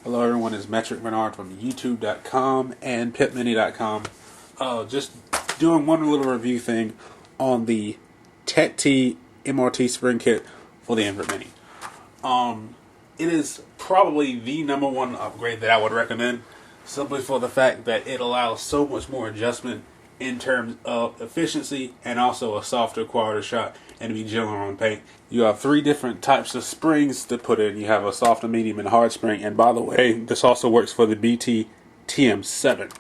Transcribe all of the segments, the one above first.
Hello everyone, it's Metric Bernard from YouTube.com and PitMini.com. Just doing one little review thing on the TechT MRT Spring kit for the Invert Mini. It is probably the number one upgrade that I would recommend, simply for the fact that it allows so much more adjustment in terms of efficiency and also a softer, quieter shot and to be gentler on paint. You have three different types of springs to put in. You have a soft, a medium, and hard spring. And by the way, this also works for the BT TM7.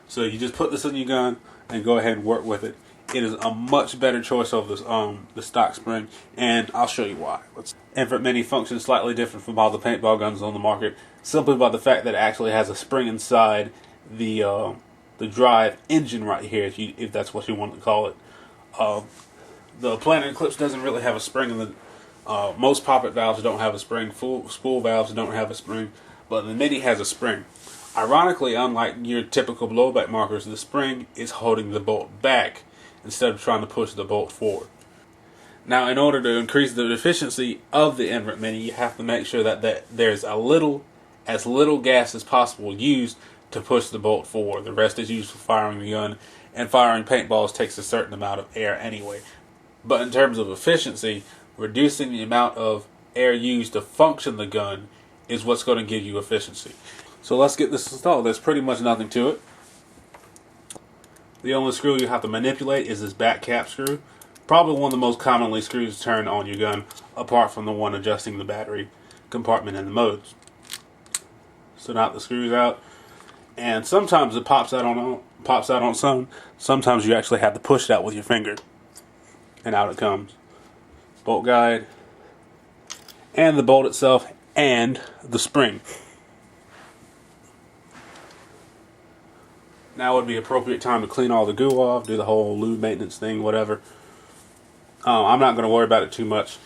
So you just put this in your gun and go ahead and work with it. It is a much better choice over the stock spring, and I'll show you why. Invert Mini functions slightly different from all the paintball guns on the market, simply by the fact that it actually has a spring inside the drive engine right here, if that's what you want to call it. The Planet Eclipse doesn't really have a spring in the most poppet valves don't have a spring, full spool valves don't have a spring, but the Mini has a spring. Ironically, unlike your typical blowback markers, the spring is holding the bolt back instead of trying to push the bolt forward. Now, in order to increase the efficiency of the Invert Mini, you have to make sure that there's as little gas as possible used to push the bolt forward. The rest is used for firing the gun, and firing paintballs takes a certain amount of air anyway. But in terms of efficiency, reducing the amount of air used to function the gun is what's going to give you efficiency. So let's get this installed. There's pretty much nothing to it. The only screw you have to manipulate is this back cap screw. Probably one of the most commonly screws to turn on your gun, apart from the one adjusting the battery compartment and the modes. So now the screw's out, and sometimes it pops out on some. Sometimes you actually have to push it out with your finger, and out it comes. Bolt guide, and the bolt itself, and the spring. Now would be appropriate time to clean all the goo off, do the whole lube maintenance thing, whatever. I'm not going to worry about it too much.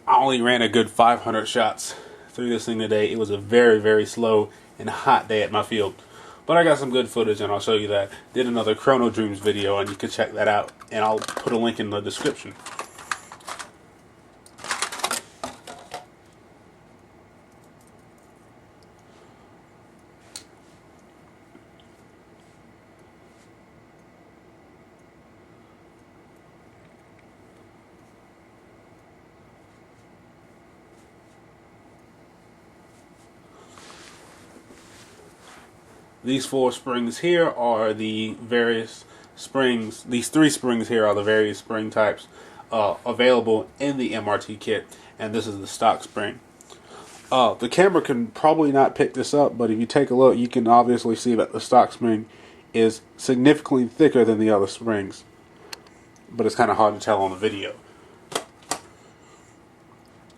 I only ran a good 500 shots through this thing today. It was a very, very slow and hot day at my field. But I got some good footage, and I'll show you that. Did another Chrono Dreams video, and you can check that out. And I'll put a link in the description. These four springs here are the various springs. These three springs here are the various spring types available in the MRT kit, and this is the stock spring. The camera can probably not pick this up, but if you take a look, you can obviously see that the stock spring is significantly thicker than the other springs, but it's kind of hard to tell on the video.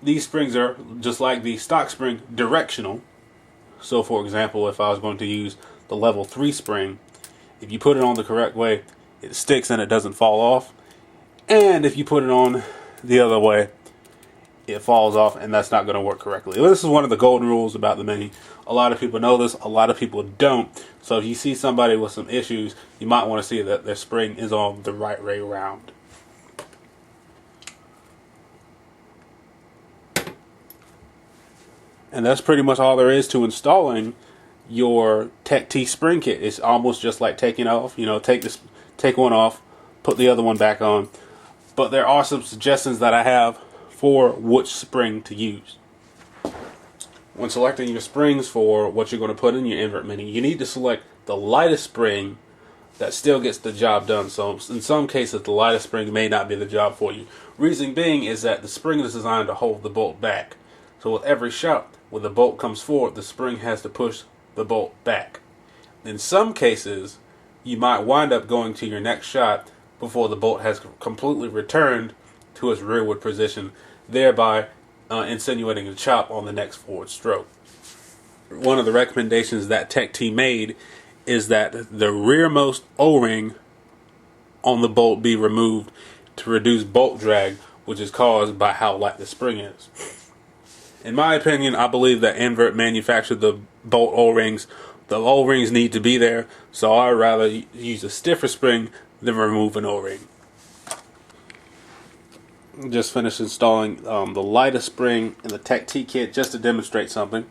These springs are, just like the stock spring, directional. So for example, if I was going to use the level 3 spring, if you put it on the correct way, it sticks and it doesn't fall off. And if you put it on the other way, it falls off, and that's not going to work correctly. This is one of the golden rules about the Mini. A lot of people know this, a lot of people don't. So if you see somebody with some issues, you might want to see that their spring is on the right way around. And that's pretty much all there is to installing your TechT spring kit. It's almost just like taking off. Take one off, put the other one back on. But there are some suggestions that I have for which spring to use. When selecting your springs for what you're going to put in your Invert Mini, you need to select the lightest spring that still gets the job done. So in some cases, the lightest spring may not be the job for you. Reason being is that the spring is designed to hold the bolt back. So with every shot, when the bolt comes forward, the spring has to push the bolt back. In some cases, you might wind up going to your next shot before the bolt has completely returned to its rearward position, thereby insinuating a chop on the next forward stroke. One of the recommendations that TechT made is that the rearmost O-ring on the bolt be removed to reduce bolt drag, which is caused by how light the spring is. In my opinion, I believe that Invert manufactured the bolt O-rings. The O-rings need to be there, so I'd rather use a stiffer spring than remove an O-ring. Just finished installing the lightest spring in the TechT kit just to demonstrate something.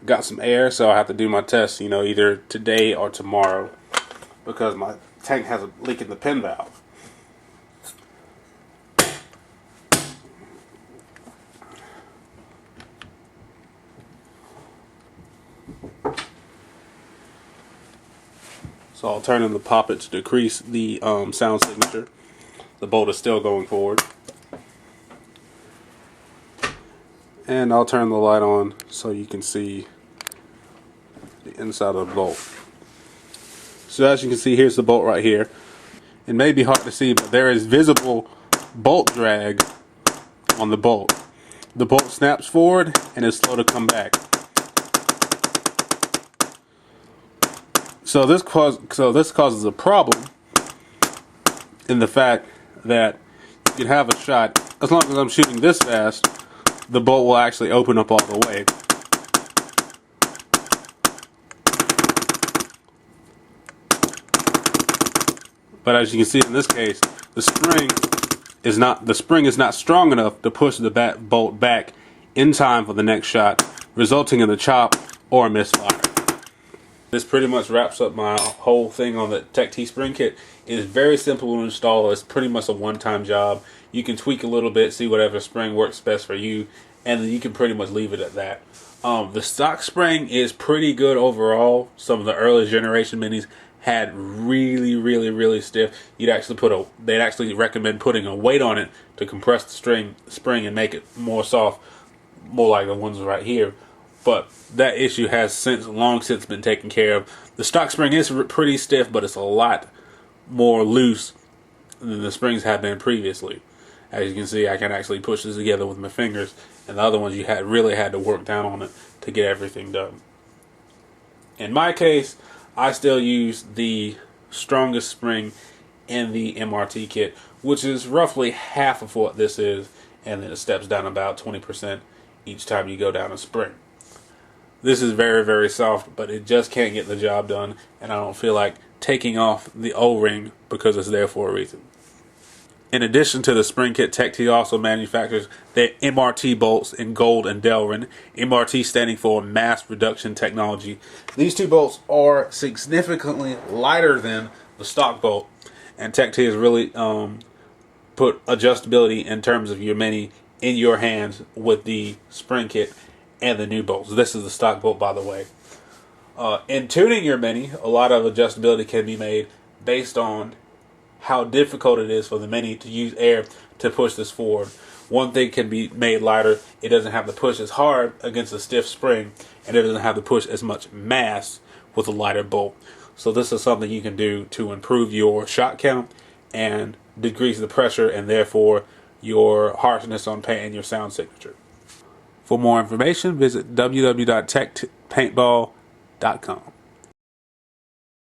Got some air, so I have to do my test, either today or tomorrow, because my tank has a leak in the pin valve. So I'll turn in the poppet to decrease the sound signature. The bolt is still going forward. And I'll turn the light on so you can see the inside of the bolt. So as you can see, here's the bolt right here. It may be hard to see, but there is visible bolt drag on the bolt. The bolt snaps forward and is slow to come back. So this causes a problem in the fact that you can have a shot, as long as I'm shooting this fast, the bolt will actually open up all the way. But as you can see in this case, the spring is not strong enough to push the bolt back in time for the next shot, resulting in a chop or a misfire. This pretty much wraps up my whole thing on the TechT Spring kit. It is very simple to install. It's pretty much a one-time job. You can tweak a little bit, see whatever spring works best for you, and then you can pretty much leave it at that. The stock spring is pretty good overall. Some of the early generation minis had really stiff. They'd actually recommend putting a weight on it to compress the spring and make it more soft, more like the ones right here. But that issue has long since been taken care of. The stock spring is pretty stiff, but it's a lot more loose than the springs have been previously. As you can see, I can actually push this together with my fingers, and the other ones you really had to work down on it to get everything done. In my case, I still use the strongest spring in the MRT kit, which is roughly half of what this is, and then it steps down about 20% each time you go down a spring. This is very soft, but it just can't get the job done, and I don't feel like taking off the O-ring because it's there for a reason. In addition to the spring kit, TechT also manufactures their MRT bolts in gold and Delrin. MRT standing for Mass Reduction Technology. These two bolts are significantly lighter than the stock bolt, and TechT has really put adjustability in terms of your Mini in your hands with the spring kit and the new bolts. This is the stock bolt, by the way. In tuning your Mini, a lot of adjustability can be made based on how difficult it is for the Mini to use air to push this forward. One thing can be made lighter. It doesn't have to push as hard against a stiff spring, and it doesn't have to push as much mass with a lighter bolt. So this is something you can do to improve your shot count and decrease the pressure, and therefore your harshness on paint and your sound signature. For more information, visit www.techpaintball.com.